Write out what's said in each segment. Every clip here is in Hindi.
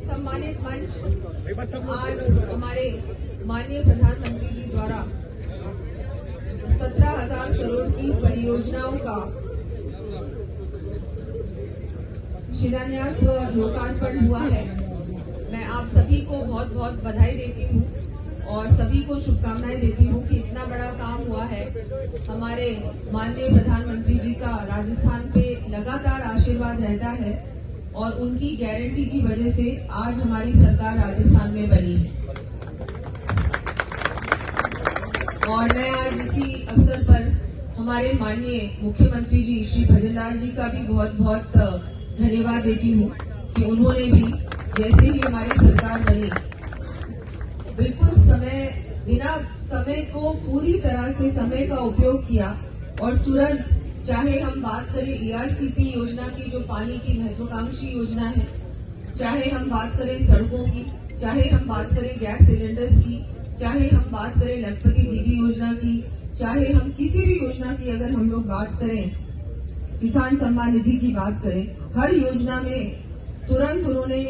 सम्मानित मंच, आज हमारे माननीय प्रधानमंत्री जी द्वारा 17,000 करोड़ की परियोजनाओं का शिलान्यास व लोकार्पण हुआ है। मैं आप सभी को बहुत बहुत बधाई देती हूँ और सभी को शुभकामनाएं देती हूँ कि इतना बड़ा काम हुआ है। हमारे माननीय प्रधानमंत्री जी का राजस्थान पे लगातार आशीर्वाद रहता है और उनकी गारंटी की वजह से आज हमारी सरकार राजस्थान में बनी है। और मैं आज इसी अवसर पर हमारे माननीय मुख्यमंत्री जी श्री भजनलाल जी का भी बहुत बहुत धन्यवाद देती हूँ कि उन्होंने भी जैसे ही हमारी सरकार बनी बिल्कुल बिना समय को पूरी तरह से समय का उपयोग किया और तुरंत, चाहे हम बात करें ERCP योजना की जो पानी की महत्वाकांक्षी योजना है, चाहे हम बात करें सड़कों की, चाहे हम बात करें गैस सिलेंडर्स की, चाहे हम बात करें लखपति दीदी योजना की, चाहे हम किसी भी योजना की अगर हम लोग बात करें, किसान सम्मान निधि की बात करें, हर योजना में तुरंत उन्होंने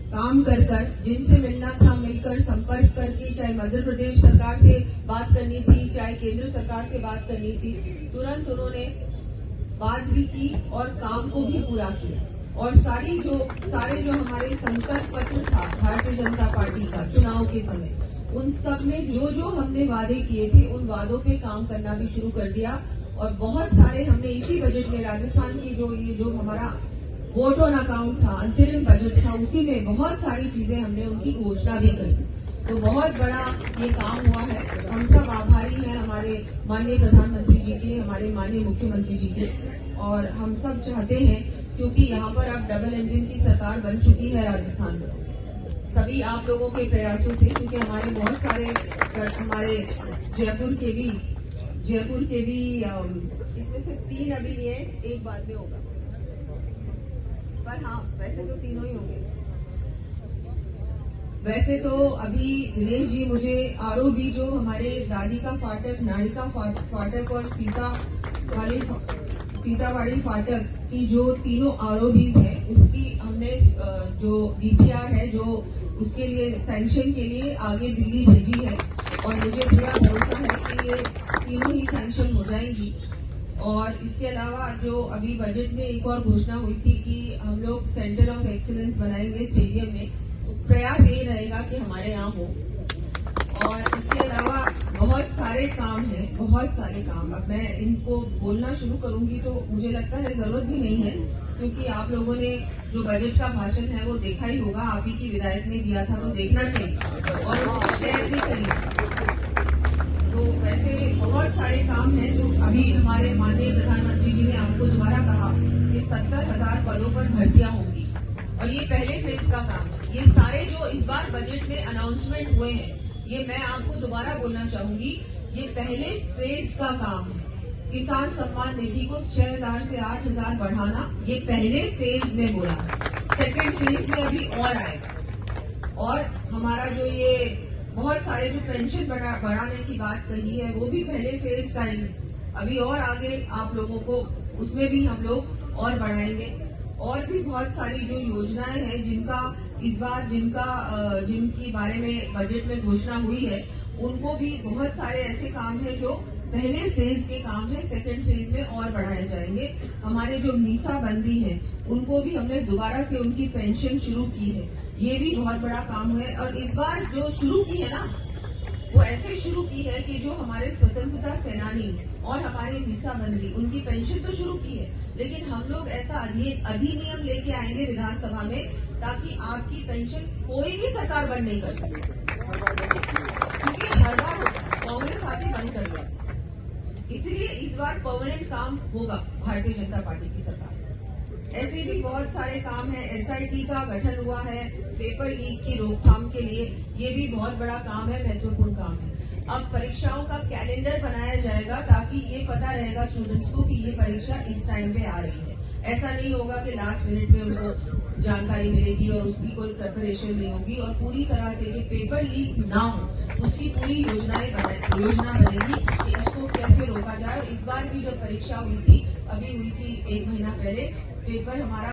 काम कर जिनसे मिलना था मिलकर संपर्क करके, चाहे मध्य प्रदेश सरकार से बात करनी थी, चाहे केंद्र सरकार से बात करनी थी, तुरंत उन्होंने बात भी की और काम को भी पूरा किया। और सारे जो हमारे संकल्प पत्र था भारतीय जनता पार्टी का चुनाव के समय, उन सब में जो हमने वादे किए थे उन वादों पे काम करना भी शुरू कर दिया। और बहुत सारे हमने इसी बजट में राजस्थान की जो हमारा वोट ऑन अकाउंट था, अंतरिम बजट था, उसी में बहुत सारी चीजें हमने उनकी घोषणा भी कर दी। तो बहुत बड़ा ये काम हुआ है। हम सब आभारी हैं हमारे माननीय प्रधानमंत्री जी के, हमारे माननीय मुख्यमंत्री जी के। और हम सब चाहते हैं, क्योंकि यहाँ पर अब डबल इंजन की सरकार बन चुकी है राजस्थान में, सभी आप लोगों के प्रयासों से, क्योंकि हमारे बहुत सारे हमारे जयपुर के भी इसमें से 3 अभी नहीं है, एक बाद में होगा, पर हाँ वैसे तो तीनों ही होंगे। वैसे तो अभी दिनेश जी मुझे ROB जो हमारे दादी का फाटक, नाड़ी का फाटक और सीतावाड़ी फाटक की जो तीनों ROBs है, उसकी हमने जो DPR है जो उसके लिए सैंक्शन के लिए आगे दिल्ली भेजी है और मुझे पूरा भरोसा है कि ये तीनों ही सैंक्शन हो जाएंगी। और इसके अलावा जो अभी बजट में एक और घोषणा हुई थी कि हम लोग सेंटर ऑफ एक्सीलेंस बनाएंगे स्टेडियम में, तो प्रयास ये रहेगा कि हमारे यहाँ हो। और इसके अलावा बहुत सारे काम हैं, बहुत सारे काम। अब मैं इनको बोलना शुरू करूंगी तो मुझे लगता है जरूरत भी नहीं है, क्योंकि आप लोगों ने जो बजट का भाषण है वो देखा ही होगा, आप ही की विधायक ने दिया था, तो देखना चाहिए और उसको शेयर भी करिए। तो वैसे बहुत सारे काम हैं जो अभी हमारे माननीय प्रधानमंत्री जी ने आपको दोबारा कहा कि 70,000 पदों पर भर्तियां होंगी और ये पहले फेज का काम है। ये सारे जो इस बार बजट में अनाउंसमेंट हुए हैं, ये मैं आपको दोबारा बोलना चाहूंगी, ये पहले फेज का काम है। किसान सम्मान निधि को 6,000 से 8,000 बढ़ाना, ये पहले फेज में बोला। सेकेंड फेज में अभी और आएगा। और हमारा जो ये बहुत सारे जो पेंशन बढ़ाने की बात कही है वो भी पहले फेज का ही, अभी और आगे आप लोगों को उसमें भी हम लोग और बढ़ाएंगे। और भी बहुत सारी जो योजनाएं हैं जिनका इस बार जिनकी बारे में बजट में घोषणा हुई है, उनको भी बहुत सारे ऐसे काम हैं जो पहले फेज के काम है, सेकंड फेज में और बढ़ाए जाएंगे। हमारे जो मीसा बंदी है उनको भी हमने दोबारा से उनकी पेंशन शुरू की है, ये भी बहुत बड़ा काम है। और इस बार जो शुरू की है ना, वो ऐसे शुरू की है कि जो हमारे स्वतंत्रता सेनानी और हमारे मीसा बंदी, उनकी पेंशन तो शुरू की है, लेकिन हम लोग ऐसा अधिनियम लेके आएंगे विधानसभा में ताकि आपकी पेंशन कोई भी सरकार बंद नहीं कर सके, क्योंकि हर बार कांग्रेस आके बंद कर दिया। इसलिए इस बार परमानेंट काम होगा भारतीय जनता पार्टी की सरकार। ऐसे भी बहुत सारे काम है। SIT का गठन हुआ है पेपर लीक की रोकथाम के लिए, ये भी बहुत बड़ा काम है, महत्वपूर्ण काम है। अब परीक्षाओं का कैलेंडर बनाया जाएगा ताकि ये पता रहेगा स्टूडेंट्स को कि ये परीक्षा इस टाइम पे आ रही है। ऐसा नहीं होगा कि लास्ट मिनट में उनको जानकारी मिलेगी और उसकी कोई प्रिपरेशन नहीं होगी और पूरी तरह से ये पेपर लीक ना हो, उसकी पूरी योजना बनेगी कि इसको कैसे रोका जाए। इस बार भी जो परीक्षा हुई थी, अभी हुई थी 1 महीना पहले, पेपर हमारा